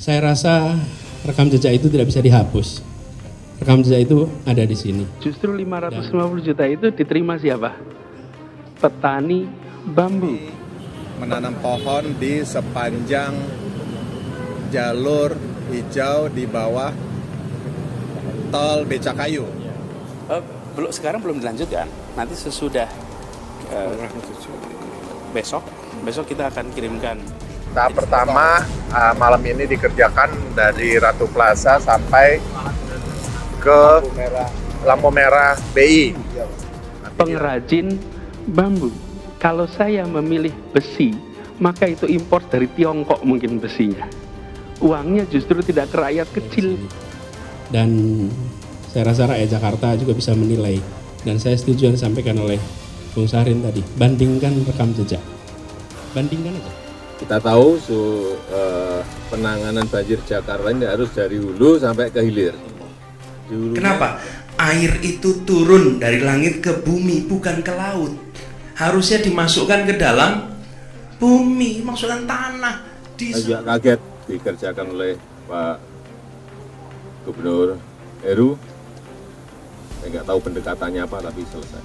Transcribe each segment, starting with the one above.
Saya rasa rekam jejak itu tidak bisa dihapus. Rekam jejak itu ada di sini. Justru 550 juta itu diterima siapa? Petani bambu. Menanam pohon di sepanjang jalur hijau di bawah tol Becakayu. Sekarang belum dilanjutkan. Nanti sesudah besok kita akan kirimkan. Tahap pertama malam ini dikerjakan dari Ratu Plaza sampai ke Lampu Merah BI. Pengrajin bambu. Kalau saya memilih besi, maka itu impor dari Tiongkok mungkin besinya. Uangnya justru tidak ke rakyat kecil. Dan saya rasa rakyat Jakarta juga bisa menilai. Dan saya setuju yang disampaikan oleh Bung Syahrin tadi. Bandingkan rekam jejak. Bandingkan aja. Kita tahu penanganan banjir Jakarta ini harus dari hulu sampai ke hilir. Kenapa? Air itu turun dari langit ke bumi, bukan ke laut. Harusnya dimasukkan ke dalam bumi, masukkan tanah. Saya juga kaget dikerjakan oleh Pak Gubernur Heru. Saya nggak tahu pendekatannya apa, tapi selesai.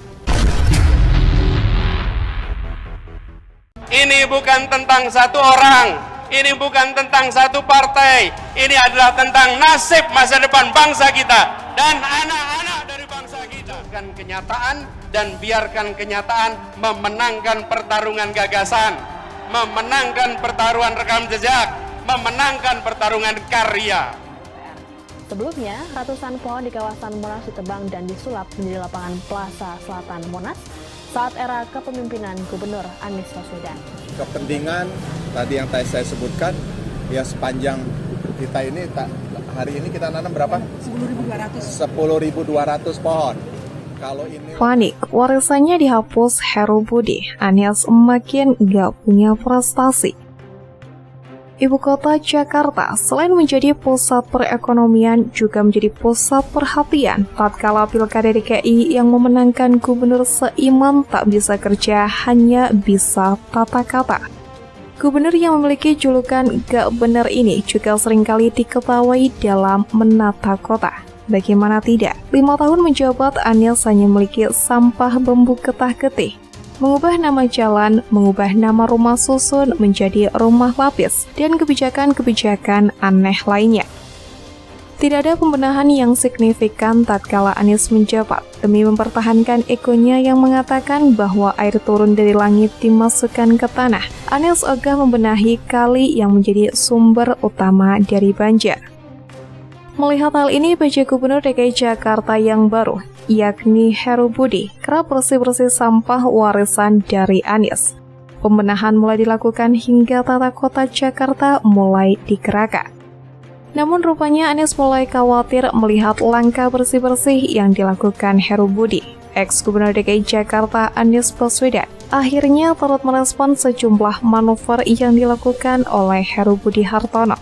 Ini bukan tentang satu orang, ini bukan tentang satu partai, ini adalah tentang nasib masa depan bangsa kita dan anak-anak dari bangsa kita. Biarkan kenyataan dan biarkan kenyataan memenangkan pertarungan gagasan, memenangkan pertarungan rekam jejak, memenangkan pertarungan karya. Sebelumnya, ratusan pohon di kawasan Monas ditebang dan disulap menjadi lapangan Plaza Selatan Monas saat era kepemimpinan Gubernur Anies Baswedan. Kepentingan tadi yang saya sebutkan, ya sepanjang kita ini, hari ini kita nanam berapa? 10.200 pohon. Kalau ini panik, warisannya dihapus Heru Budi, Anies makin gak punya prestasi. Ibu kota Jakarta selain menjadi pusat perekonomian juga menjadi pusat perhatian tatkala Pilkada DKI yang memenangkan gubernur seiman tak bisa kerja hanya bisa tata kata. Gubernur yang memiliki julukan gak benar ini juga seringkali diketahui dalam menata kota. Bagaimana tidak, 5 tahun menjabat Anies hanya memiliki sampah bambu getah-getih. Mengubah nama jalan, mengubah nama rumah susun menjadi rumah lapis, dan kebijakan-kebijakan aneh lainnya. Tidak ada pembenahan yang signifikan tatkala Anies menjabat demi mempertahankan egonya yang mengatakan bahwa air turun dari langit dimasukkan ke tanah. Anies ogah membenahi kali yang menjadi sumber utama dari banjir. Melihat hal ini, PJ Gubernur DKI Jakarta yang baru, yakni Heru Budi, kerap bersih-bersih sampah warisan dari Anies. Pembenahan mulai dilakukan hingga tata kota Jakarta mulai digerakkan. Namun rupanya Anies mulai khawatir melihat langkah bersih-bersih yang dilakukan Heru Budi. Ex-Gubernur DKI Jakarta Anies Baswedan akhirnya turut merespon sejumlah manuver yang dilakukan oleh Heru Budi Hartono.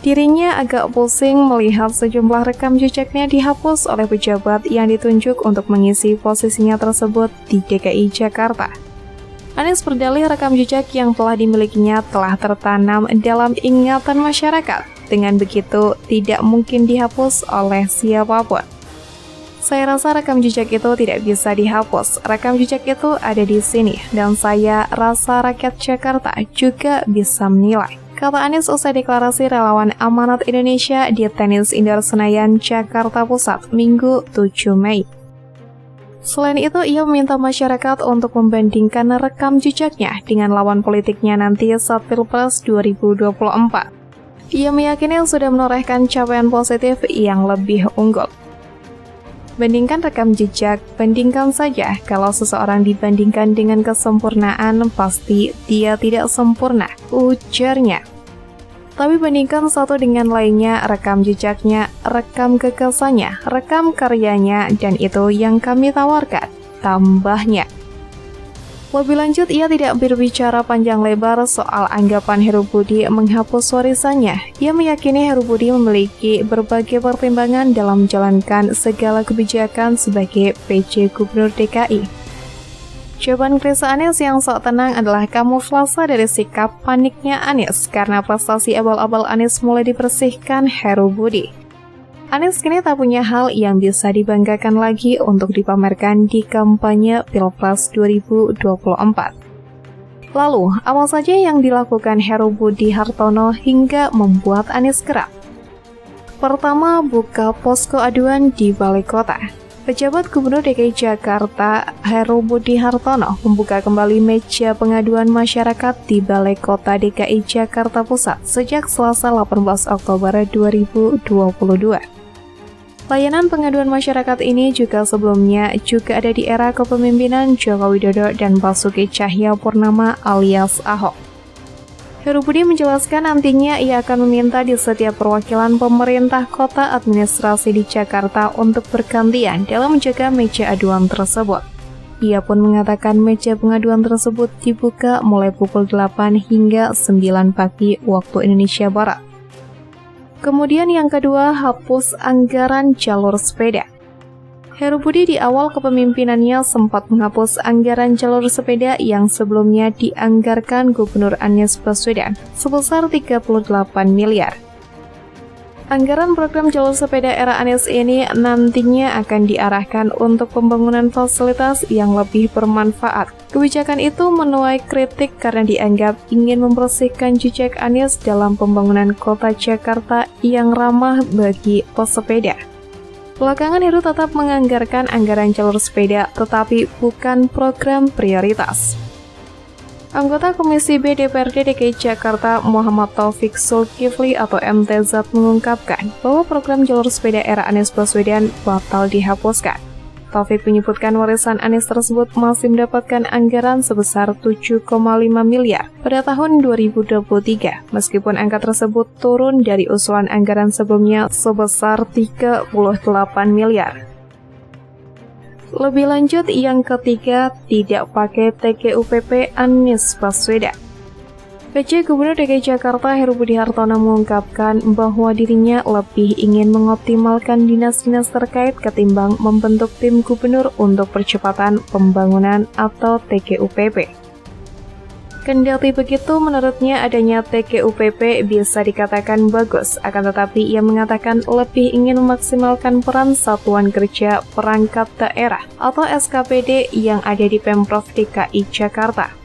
Dirinya agak pusing melihat sejumlah rekam jejaknya dihapus oleh pejabat yang ditunjuk untuk mengisi posisinya tersebut di DKI Jakarta. Anies berdalih rekam jejak yang telah dimilikinya telah tertanam dalam ingatan masyarakat. Dengan begitu, tidak mungkin dihapus oleh siapapun. Saya rasa rekam jejak itu tidak bisa dihapus. Rekam jejak itu ada di sini, dan saya rasa rakyat Jakarta juga bisa menilai. Kata Anies usai deklarasi relawan Amanat Indonesia di Tenis Indoor Senayan, Jakarta Pusat, Minggu 7 Mei. Selain itu, ia meminta masyarakat untuk membandingkan rekam jejaknya dengan lawan politiknya nanti saat Pilpres 2024. Ia meyakini sudah menorehkan capaian positif yang lebih unggul. Bandingkan rekam jejak, bandingkan saja. Kalau seseorang dibandingkan dengan kesempurnaan, pasti dia tidak sempurna, ujarnya. Tapi bandingkan satu dengan lainnya, rekam jejaknya, rekam gagasannya, rekam karyanya, dan itu yang kami tawarkan, tambahnya. Lebih lanjut, ia tidak berbicara panjang lebar soal anggapan Heru Budi menghapus warisannya. Ia meyakini Heru Budi memiliki berbagai pertimbangan dalam menjalankan segala kebijakan sebagai PJ Gubernur DKI. Jawaban Krisa Anies yang sok tenang adalah kamuflase dari sikap paniknya Anies karena prestasi abal-abal Anies mulai dibersihkan Heru Budi. Anies kini tak punya hal yang bisa dibanggakan lagi untuk dipamerkan di kampanye Pilpres 2024. Lalu, apa saja yang dilakukan Heru Budi Hartono hingga membuat Anies gerak? Pertama, buka posko aduan di Balai Kota. Pejabat Gubernur DKI Jakarta Heru Budi Hartono membuka kembali meja pengaduan masyarakat di Balai Kota DKI Jakarta Pusat sejak Selasa 18 Oktober 2022. Layanan pengaduan masyarakat ini juga sebelumnya ada di era kepemimpinan Joko Widodo dan Basuki Cahayapurnama alias Ahok. Heru Budi menjelaskan nantinya ia akan meminta di setiap perwakilan pemerintah kota administrasi di Jakarta untuk bergantian dalam menjaga meja aduan tersebut. Ia pun mengatakan meja pengaduan tersebut dibuka mulai pukul 8 hingga 9 pagi waktu Indonesia Barat. Kemudian yang kedua, hapus anggaran jalur sepeda. Heru Budi di awal kepemimpinannya sempat menghapus anggaran jalur sepeda yang sebelumnya dianggarkan Gubernur Anies Baswedan sebesar 38 miliar. Anggaran program jalur sepeda era Anies ini nantinya akan diarahkan untuk pembangunan fasilitas yang lebih bermanfaat. Kebijakan itu menuai kritik karena dianggap ingin membersihkan jejak Anies dalam pembangunan kota Jakarta yang ramah bagi pesepeda. Belakangan Heru tetap menganggarkan anggaran jalur sepeda, tetapi bukan program prioritas. Anggota Komisi B DPRD DKI Jakarta Muhammad Taufik Zulkifli atau MTZ mengungkapkan bahwa program jalur sepeda era Anies Baswedan batal dihapuskan. Taufik menyebutkan warisan Anies tersebut masih mendapatkan anggaran sebesar 7,5 miliar pada tahun 2023, meskipun angka tersebut turun dari usulan anggaran sebelumnya sebesar 38 miliar. Lebih lanjut, yang ketiga, tidak pakai TGUPP Anies Baswedan. PJ Gubernur DKI Jakarta Heru Budi Hartono mengungkapkan bahwa dirinya lebih ingin mengoptimalkan dinas-dinas terkait ketimbang membentuk tim gubernur untuk percepatan pembangunan atau TGUPP. Kendati begitu, menurutnya adanya TGUPP bisa dikatakan bagus, akan tetapi ia mengatakan lebih ingin memaksimalkan peran Satuan Kerja Perangkat Daerah atau SKPD yang ada di Pemprov DKI Jakarta.